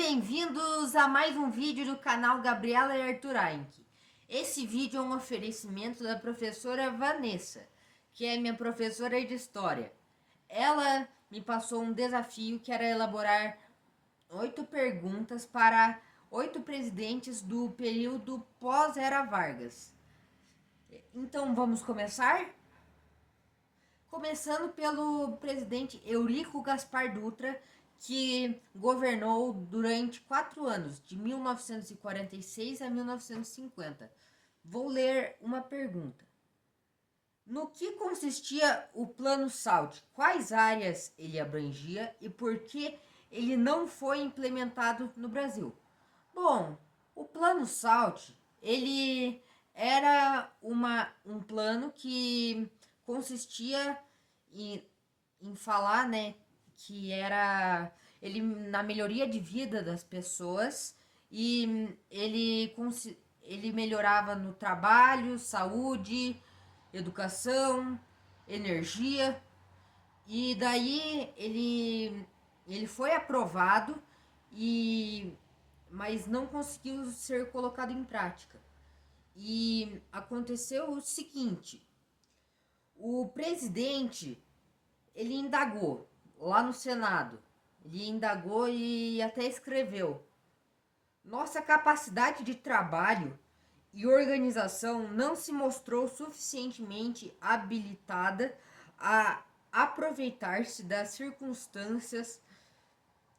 bem-vindos a mais um vídeo do canal Gabriela e Arthur Ainck. Esse vídeo é um oferecimento da professora Vanessa, que é minha professora de História. Ela me passou um desafio que era elaborar 8 perguntas para 8 presidentes do período pós-Era Vargas. Então vamos começar? Começando pelo presidente Eurico Gaspar Dutra, que governou durante 4 anos, de 1946 a 1950. Vou ler uma pergunta. No que consistia o Plano SALT? Quais áreas ele abrangia e por que ele não foi implementado no Brasil? Bom, o Plano SALT, ele era um plano que consistia em falar, né, que era ele na melhoria de vida das pessoas e ele melhorava no trabalho, saúde, educação, energia. E daí ele foi aprovado e mas não conseguiu ser colocado em prática. E aconteceu o seguinte: o presidente ele indagou lá no Senado. Ele indagou e até escreveu: nossa capacidade de trabalho e organização não se mostrou suficientemente habilitada a aproveitar-se das circunstâncias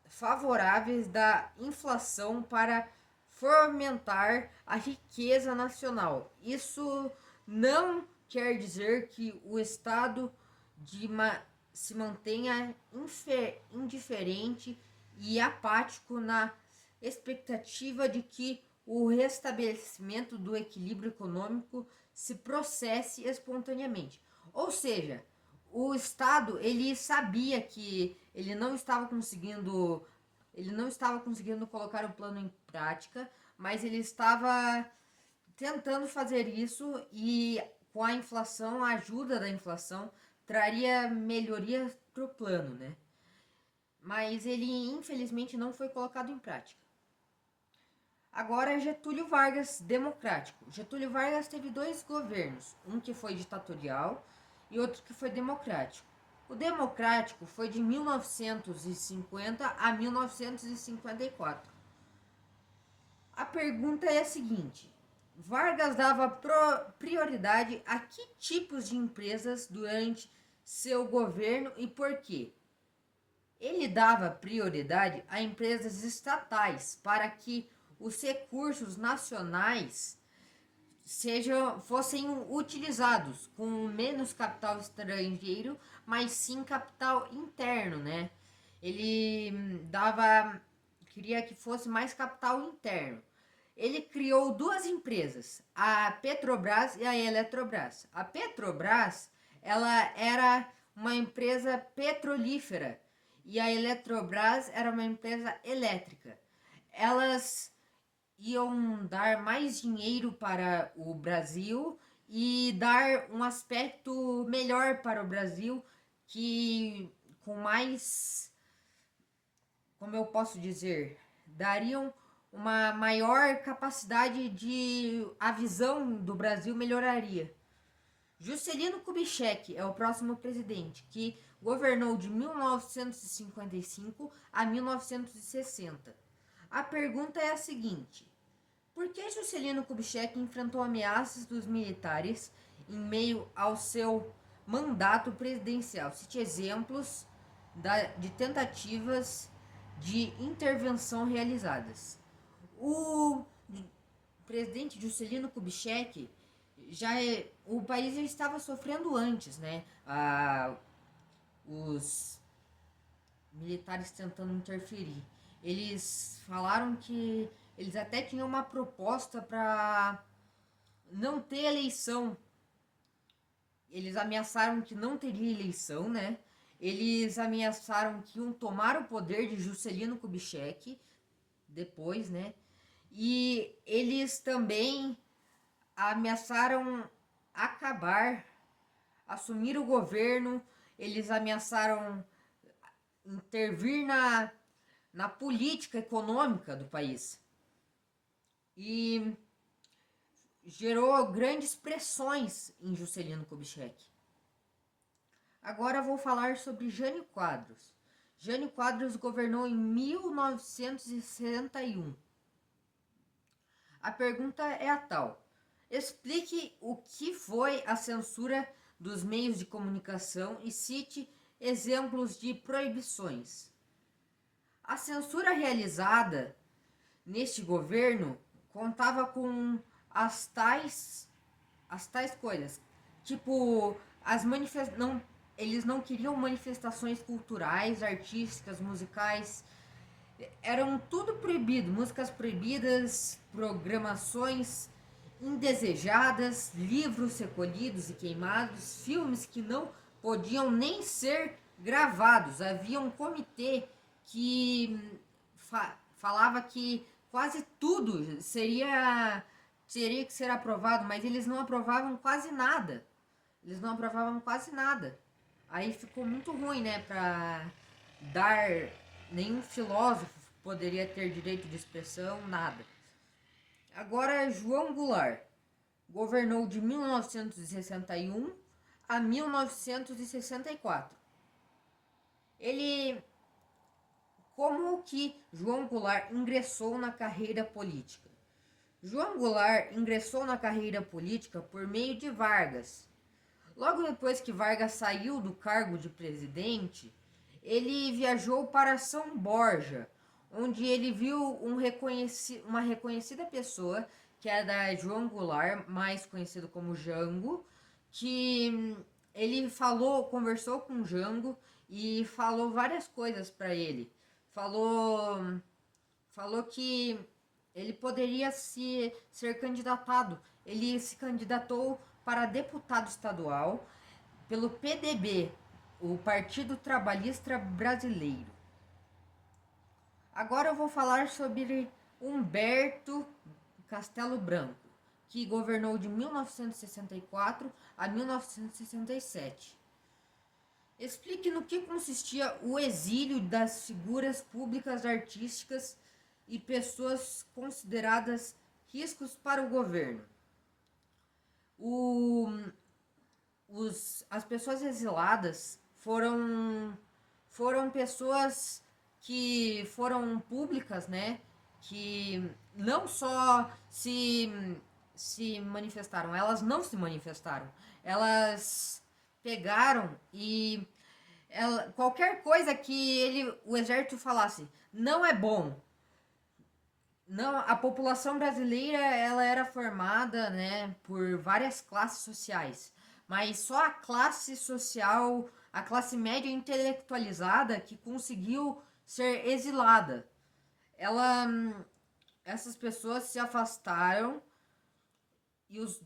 favoráveis da inflação para fomentar a riqueza nacional. Isso não quer dizer que o Estado se mantenha indiferente e apático na expectativa de que o restabelecimento do equilíbrio econômico se processe espontaneamente. Ou seja, o Estado ele sabia que ele não estava conseguindo colocar o plano em prática, mas ele estava tentando fazer isso e com a inflação, a ajuda da inflação, traria melhorias para o plano, né? Mas ele infelizmente não foi colocado em prática. Agora Getúlio Vargas, democrático. Getúlio Vargas teve 2 governos, um que foi ditatorial e outro que foi democrático. O democrático foi de 1950 a 1954. A pergunta é a seguinte: Vargas dava prioridade a que tipos de empresas durante seu governo e por quê? Ele dava prioridade a empresas estatais para que os recursos nacionais fossem utilizados com menos capital estrangeiro, mas sim capital interno, né? Ele queria que fosse mais capital interno. Ele criou 2 empresas, a Petrobras e a Eletrobras. A Petrobras, ela era uma empresa petrolífera e a Eletrobras era uma empresa elétrica. Elas iam dar mais dinheiro para o Brasil e dar um aspecto melhor para o Brasil, que com mais, como eu posso dizer, dariam uma maior capacidade de a visão do Brasil melhoraria. Juscelino Kubitschek é o próximo presidente, que governou de 1955 a 1960. A pergunta é a seguinte: por que Juscelino Kubitschek enfrentou ameaças dos militares em meio ao seu mandato presidencial? Cite exemplos de tentativas de intervenção realizadas. O presidente Juscelino Kubitschek o país já estava sofrendo antes, né? Os militares tentando interferir. Eles falaram que eles até tinham uma proposta para não ter eleição. Eles ameaçaram que não teria eleição, né? Eles ameaçaram que iam tomar o poder de Juscelino Kubitschek depois, né? E eles também ameaçaram assumir o governo. Eles ameaçaram intervir na política econômica do país. E gerou grandes pressões em Juscelino Kubitschek. Agora vou falar sobre Jânio Quadros. Jânio Quadros governou em 1961. A pergunta é a tal: explique o que foi a censura dos meios de comunicação e cite exemplos de proibições. A censura realizada neste governo contava com as tais coisas, tipo eles não queriam manifestações culturais, artísticas, musicais, eram tudo proibido, músicas proibidas, programações indesejadas, livros recolhidos e queimados, filmes que não podiam nem ser gravados. Havia um comitê que falava que quase tudo teria que ser aprovado, mas eles não aprovavam quase nada. Aí ficou muito ruim, né, para dar. Nenhum filósofo poderia ter direito de expressão, nada. Agora, João Goulart governou de 1961 a 1964. Como que João Goulart ingressou na carreira política? João Goulart ingressou na carreira política por meio de Vargas. Logo depois que Vargas saiu do cargo de presidente, ele viajou para São Borja, onde ele viu uma reconhecida pessoa, que era João Goulart, mais conhecido como Jango, que ele conversou com Jango e falou várias coisas para ele. Falou que ele poderia ser candidatado. Ele se candidatou para deputado estadual pelo PDB, o Partido Trabalhista Brasileiro. Agora eu vou falar sobre Humberto Castelo Branco, que governou de 1964 a 1967. Explique no que consistia o exílio das figuras públicas artísticas e pessoas consideradas riscos para o governo. As pessoas exiladas foram pessoas que foram públicas, né? Que não só se manifestaram, elas não se manifestaram. Elas pegaram e qualquer coisa que o exército falasse não é bom. Não, a população brasileira ela era formada, né, por várias classes sociais, mas só a classe social, a classe média intelectualizada que conseguiu ser exilada. Essas pessoas se afastaram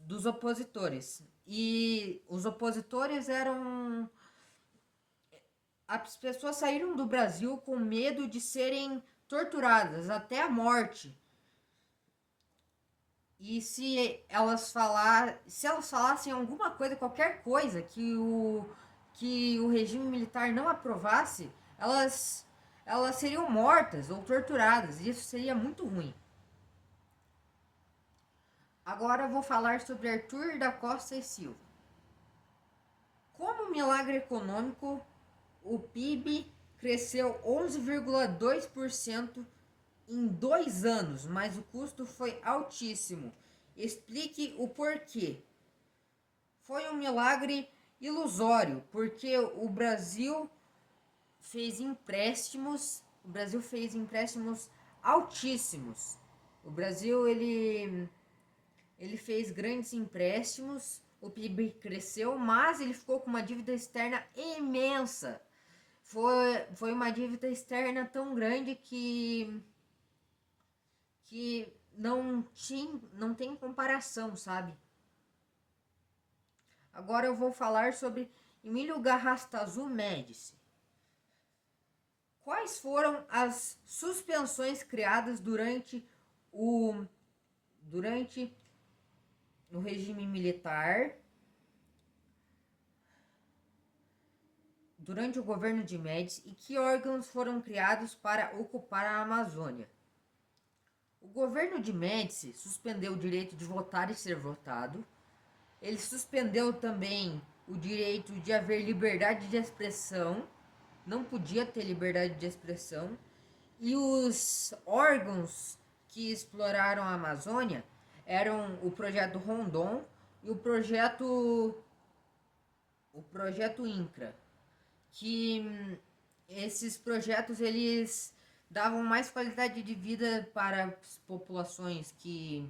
dos opositores. E os opositores eram. As pessoas saíram do Brasil com medo de serem torturadas até a morte. E se elas falassem alguma coisa, qualquer coisa que o regime militar não aprovasse, elas seriam mortas ou torturadas. E isso seria muito ruim. Agora eu vou falar sobre Arthur da Costa e Silva. Como milagre econômico, o PIB cresceu 11,2% em 2 anos, mas o custo foi altíssimo. Explique o porquê. Foi um milagre ilusório, porque o Brasil fez empréstimos altíssimos. O Brasil ele fez grandes empréstimos, o PIB cresceu, mas ele ficou com uma dívida externa imensa. Foi uma dívida externa tão grande que não tem comparação, sabe? Agora eu vou falar sobre Emílio Garrastazu Médici. Quais foram as suspensões criadas durante o regime militar durante o governo de Médici e que órgãos foram criados para ocupar a Amazônia. O governo de Médici suspendeu o direito de votar e ser votado. Ele suspendeu também o direito de haver liberdade de expressão, não podia ter liberdade de expressão, e os órgãos que exploraram a Amazônia eram o projeto Rondon e o projeto INCRA, que esses projetos eles davam mais qualidade de vida para as populações que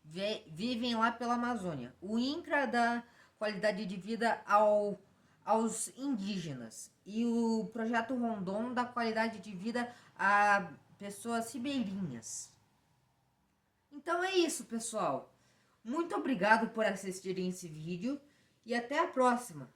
vivem lá pela Amazônia. O INCRA dá qualidade de vida aos indígenas e o projeto Rondon dá qualidade de vida a pessoas ribeirinhas. Então é isso, pessoal. Muito obrigado por assistirem esse vídeo e até a próxima.